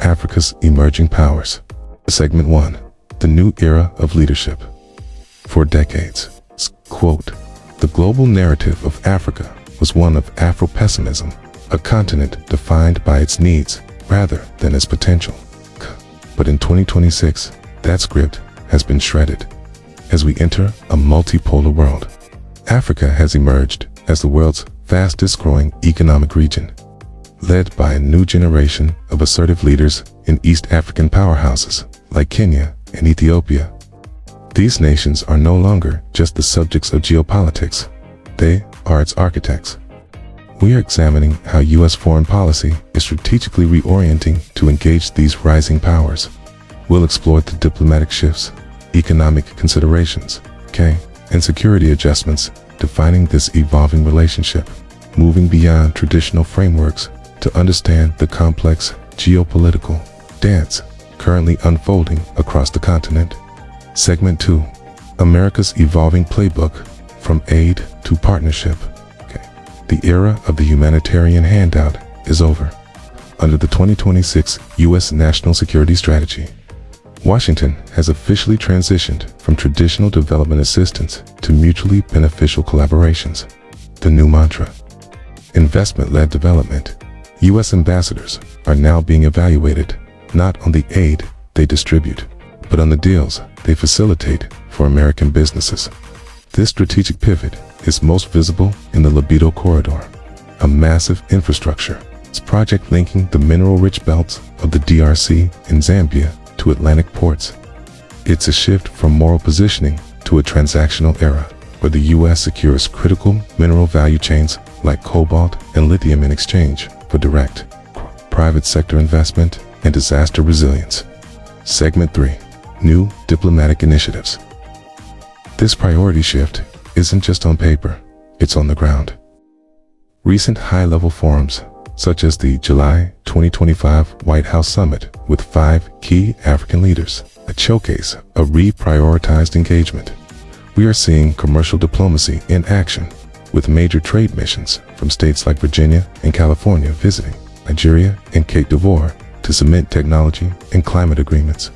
Africa's Emerging Powers. Segment 1. The New Era of Leadership. For decades, quote, the global narrative of Africa was one of Afro-Pessimism, a continent defined by its needs rather than its potential. But in 2026, that script has been shredded. As we enter a multipolar world, Africa has emerged as the world's fastest growing economic region, led by a new generation of assertive leaders in East African powerhouses like Kenya and Ethiopia. These nations are no longer just the subjects of geopolitics, they are its architects. We are examining how U.S. foreign policy is strategically reorienting to engage these rising powers. We'll explore the diplomatic shifts, economic considerations, and security adjustments defining this evolving relationship, moving beyond traditional frameworks to understand the complex geopolitical dance currently unfolding across the continent. Segment 2. America's Evolving Playbook, From Aid to Partnership. The era of the humanitarian handout is over. Under the 2026 U.S. National Security Strategy, Washington has officially transitioned from traditional development assistance to mutually beneficial collaborations. The new mantra: investment-led development. U.S. ambassadors are now being evaluated not on the aid they distribute, but on the deals they facilitate for American businesses. This strategic pivot is most visible in the Libido Corridor, a massive infrastructure project linking the mineral-rich belts of the DRC and Zambia to Atlantic ports. It's a shift from moral positioning to a transactional era, where the U.S. secures critical mineral value chains like cobalt and lithium in exchange for direct private sector investment and disaster resilience. Segment 3. New Diplomatic Initiatives. This priority shift isn't just on paper, it's on the ground. Recent high-level forums, such as the July 2025 White House Summit with 5 key African leaders, showcase a reprioritized engagement. We are seeing commercial diplomacy in action, with major trade missions from states like Virginia and California visiting Nigeria and Côte d'Ivoire to cement technology and climate agreements.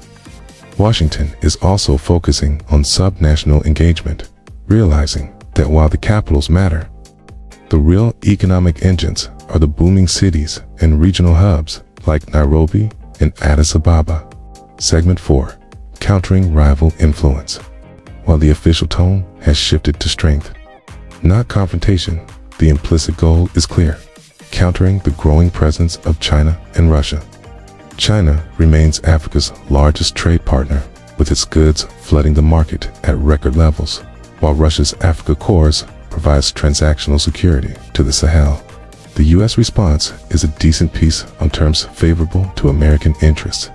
Washington is also focusing on subnational engagement, realizing that while the capitals matter, the real economic engines are the booming cities and regional hubs like Nairobi and Addis Ababa. Segment 4. Countering rival influence. While the official tone has shifted to strength, not confrontation, the implicit goal is clear: countering the growing presence of China and Russia. China remains Africa's largest trade partner, with its goods flooding the market at record levels, while Russia's Africa cores provides transactional security to the Sahel. The U.S. response is a decent piece on terms favorable to American interests,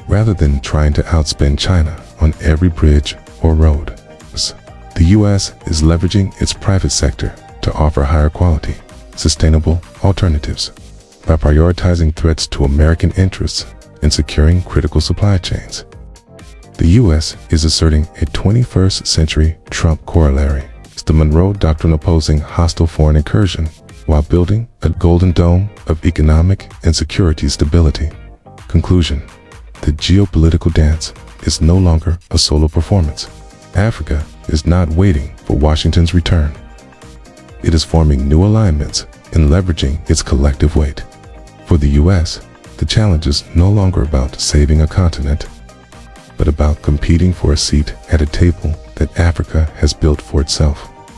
rather than trying to outspend China on every bridge or road. The U.S. is leveraging its private sector to offer higher quality, sustainable alternatives by prioritizing threats to American interests and securing critical supply chains. The U.S. is asserting a 21st century Trump corollary. It's the Monroe Doctrine opposing hostile foreign incursion while building a golden dome of economic and security stability. Conclusion: the geopolitical dance is no longer a solo performance. Africa is not waiting for Washington's return. It is forming new alignments and leveraging its collective weight. For the U.S., the challenge is no longer about saving a continent, but about competing for a seat at a table that Africa has built for itself.